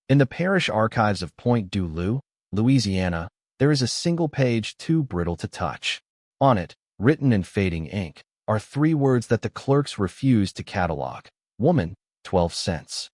In the parish archives of Point du Loup, Louisiana, there is a single page too brittle to touch. On it, written in fading ink, are 3 words that the clerks refused to catalog. Woman, 12 cents.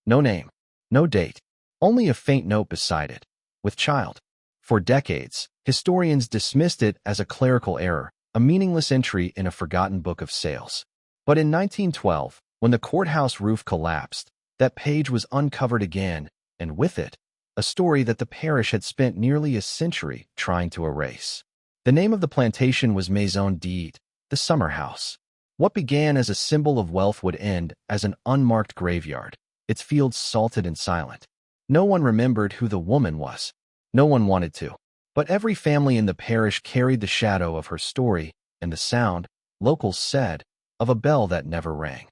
No name, no date, only a faint note beside it, with child. For decades, historians dismissed it as a clerical error, a meaningless entry in a forgotten book of sales. But in 1912, when the courthouse roof collapsed, that page was uncovered again, and with it, a story that the parish had spent nearly a century trying to erase. The name of the plantation was Maison, the summer house. What began as a symbol of wealth would end as an unmarked graveyard, its fields salted and silent. No one remembered who the woman was. No one wanted to. But every family in the parish carried the shadow of her story and the sound, locals said, of a bell that never rang.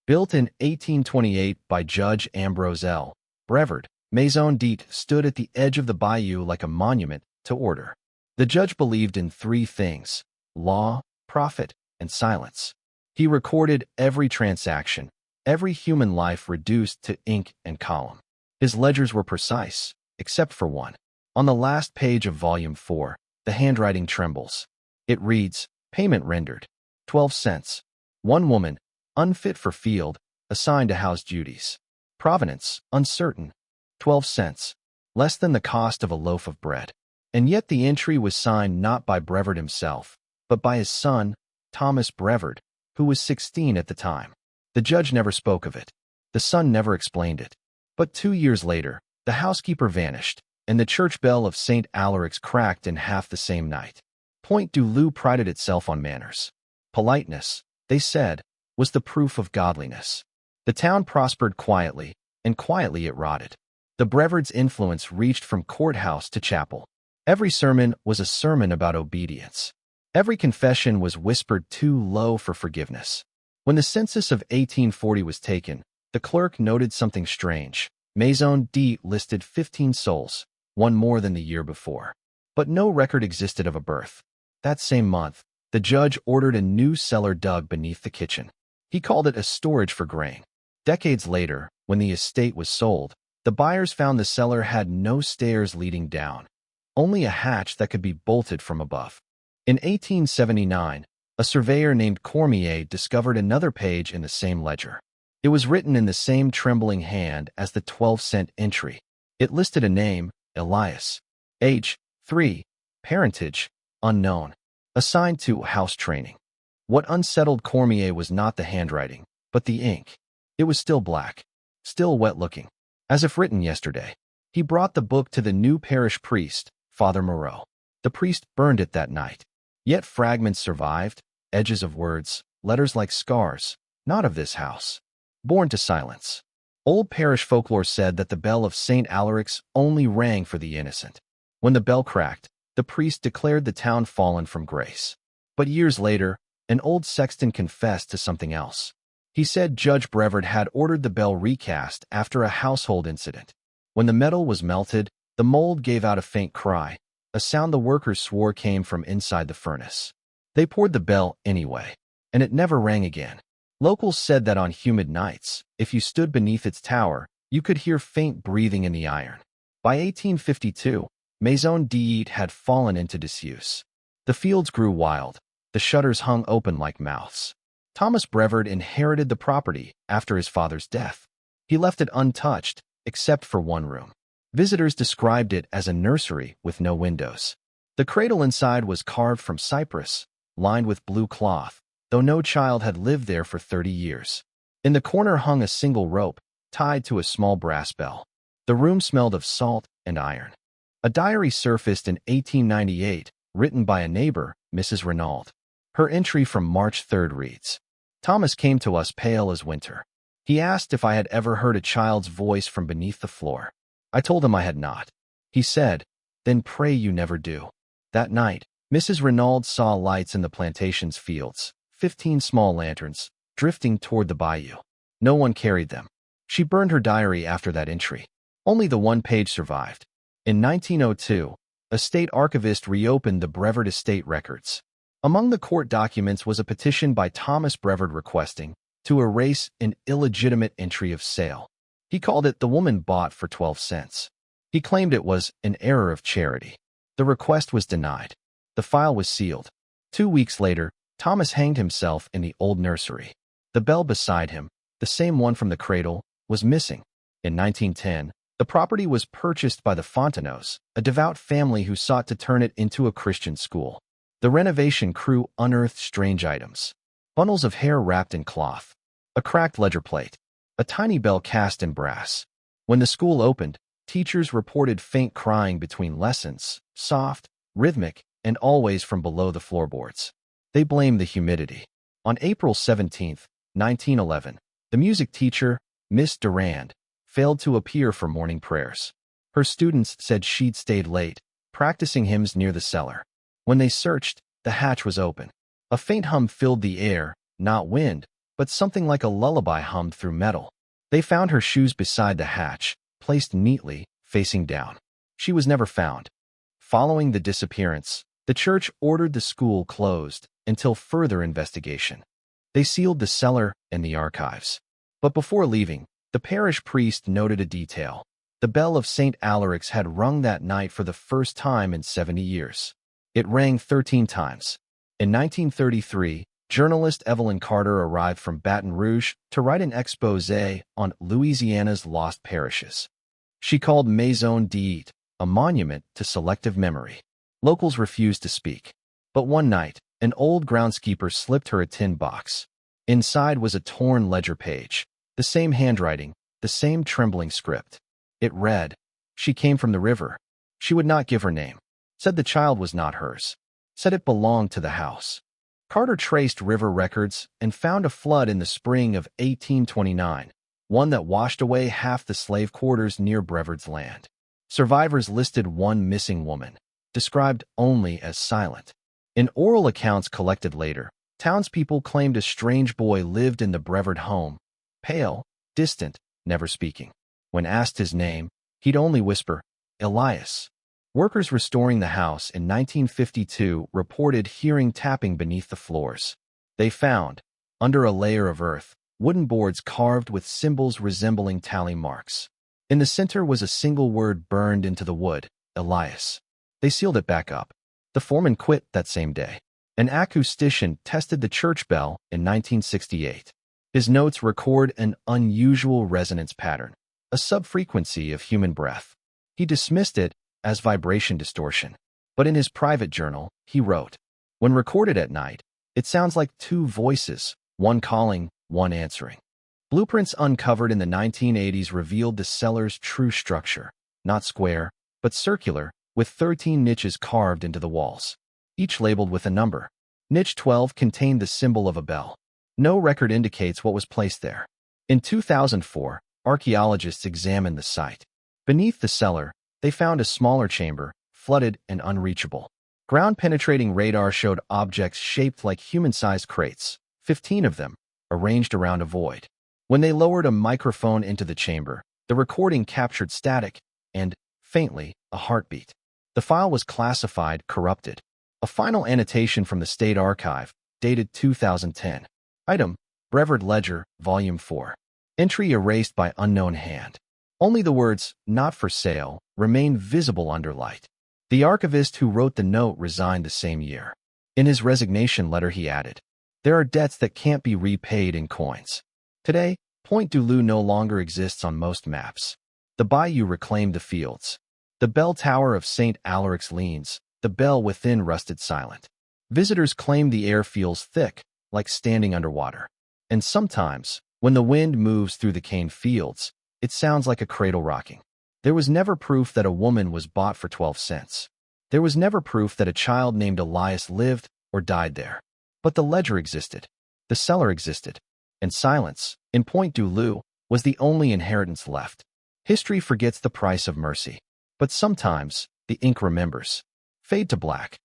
Built in 1828 by Judge Ambrose L. Brevard, Maison stood at the edge of the bayou like a monument to order. The judge believed in 3 things: law, profit, and silence. He recorded every transaction, every human life reduced to ink and column. His ledgers were precise, except for one. On the last page of Volume 4, the handwriting trembles. It reads, payment rendered, 12 cents. One woman, unfit for field, assigned to house duties. Provenance, uncertain, 12 cents, less than the cost of a loaf of bread. And yet the entry was signed not by Brevard himself, but by his son, Thomas Brevard, who was 16 at the time. The judge never spoke of it. The son never explained it. But 2 years later, the housekeeper vanished, and the church bell of Saint Alaric's cracked in half the same night. Point du Loup prided itself on manners. Politeness, they said, was the proof of godliness. The town prospered quietly, and quietly it rotted. The Brevard's influence reached from courthouse to chapel. Every sermon was a sermon about obedience. Every confession was whispered too low for forgiveness. When the census of 1840 was taken, the clerk noted something strange. Maison listed 15 souls, one more than the year before. But no record existed of a birth. That same month, the judge ordered a new cellar dug beneath the kitchen. He called it a storage for grain. Decades later, when the estate was sold, the buyers found the cellar had no stairs leading down, only a hatch that could be bolted from above. In 1879, a surveyor named Cormier discovered another page in the same ledger. It was written in the same trembling hand as the 12-cent entry. It listed a name, Elias. Age, 3. Parentage, unknown. Assigned to house training. What unsettled Cormier was not the handwriting, but the ink. It was still black, still wet-looking, as if written yesterday. He brought the book to the new parish priest, Father Moreau. The priest burned it that night. Yet fragments survived, edges of words, letters like scars, not of this house. Born to silence. Old parish folklore said that the bell of Saint Alaric's only rang for the innocent. When the bell cracked, the priest declared the town fallen from grace. But years later, an old sexton confessed to something else. He said Judge Brevard had ordered the bell recast after a household incident. When the metal was melted, the mold gave out a faint cry, a sound the workers swore came from inside the furnace. They poured the bell anyway, and it never rang again. Locals said that on humid nights, if you stood beneath its tower, you could hear faint breathing in the iron. By 1852, Maison had fallen into disuse. The fields grew wild. The shutters hung open like mouths. Thomas Brevard inherited the property after his father's death. He left it untouched, except for one room. Visitors described it as a nursery with no windows. The cradle inside was carved from cypress, lined with blue cloth, though no child had lived there for 30 years. In the corner hung a single rope, tied to a small brass bell. The room smelled of salt and iron. A diary surfaced in 1898, written by a neighbor, Mrs. Renaud. Her entry from March 3rd reads, Thomas came to us pale as winter. He asked if I had ever heard a child's voice from beneath the floor. I told him I had not. He said, then pray you never do. That night, Mrs. Renaud saw lights in the plantation's fields, 15 small lanterns, drifting toward the bayou. No one carried them. She burned her diary after that entry. Only the one page survived. In 1902, a state archivist reopened the Brevard estate records. Among the court documents was a petition by Thomas Brevard requesting to erase an illegitimate entry of sale. He called it the woman bought for 12 cents. He claimed it was an error of charity. The request was denied. The file was sealed. 2 weeks later, Thomas hanged himself in the old nursery. The bell beside him, the same one from the cradle, was missing. In 1910, the property was purchased by the Fonteneaus, a devout family who sought to turn it into a Christian school. The renovation crew unearthed strange items: bundles of hair wrapped in cloth, a cracked ledger plate, a tiny bell cast in brass. When the school opened, teachers reported faint crying between lessons, soft, rhythmic, and always from below the floorboards. They blamed the humidity. On April 17, 1911, the music teacher, Miss Durand, failed to appear for morning prayers. Her students said she'd stayed late, practicing hymns near the cellar. When they searched, the hatch was open. A faint hum filled the air, not wind, but something like a lullaby hummed through metal. They found her shoes beside the hatch, placed neatly, facing down. She was never found. Following the disappearance, the church ordered the school closed until further investigation. They sealed the cellar and the archives. But before leaving, the parish priest noted a detail. The bell of Saint Alaric's had rung that night for the first time in 70 years. It rang 13 times. In 1933, journalist Evelyn Carter arrived from Baton Rouge to write an exposé on Louisiana's lost parishes. She called Maison decay a monument to selective memory. Locals refused to speak. But one night, an old groundskeeper slipped her a tin box. Inside was a torn ledger page. The same handwriting, the same trembling script. It read, "She came from the river. She would not give her name. Said the child was not hers. Said it belonged to the house." Carter traced river records and found a flood in the spring of 1829, one that washed away half the slave quarters near Brevard's Land. Survivors listed one missing woman, described only as silent. In oral accounts collected later, townspeople claimed a strange boy lived in the Brevard home, pale, distant, never speaking. When asked his name, he'd only whisper, "Elias." Workers restoring the house in 1952 reported hearing tapping beneath the floors. They found, under a layer of earth, wooden boards carved with symbols resembling tally marks. In the center was a single word burned into the wood, Elias. They sealed it back up. The foreman quit that same day. An acoustician tested the church bell in 1968. His notes record an unusual resonance pattern, a subfrequency of human breath. He dismissed it as vibration distortion. But in his private journal, he wrote, "When recorded at night, it sounds like two voices, one calling, one answering." Blueprints uncovered in the 1980s revealed the cellar's true structure, not square, but circular, with 13 niches carved into the walls, each labeled with a number. Niche 12 contained the symbol of a bell. No record indicates what was placed there. In 2004, archaeologists examined the site. Beneath the cellar, they found a smaller chamber, flooded and unreachable. Ground-penetrating radar showed objects shaped like human-sized crates, 15 of them, arranged around a void. When they lowered a microphone into the chamber, the recording captured static and, faintly, a heartbeat. The file was classified corrupted. A final annotation from the State Archive, dated 2010. Item, Brevard Ledger, Volume 4. Entry erased by unknown hand. Only the words, "not for sale," remain visible under light. The archivist who wrote the note resigned the same year. In his resignation letter he added, "There are debts that can't be repaid in coins." Today, Point du Loup no longer exists on most maps. The bayou reclaimed the fields. The bell tower of Saint Alaric's leans, the bell within rusted silent. Visitors claim the air feels thick, like standing underwater. And sometimes, when the wind moves through the cane fields, it sounds like a cradle rocking. There was never proof that a woman was bought for 12 cents. There was never proof that a child named Elias lived or died there. But the ledger existed. The cellar existed. And silence, in Point du Loup, was the only inheritance left. History forgets the price of mercy. But sometimes, the ink remembers. Fade to black.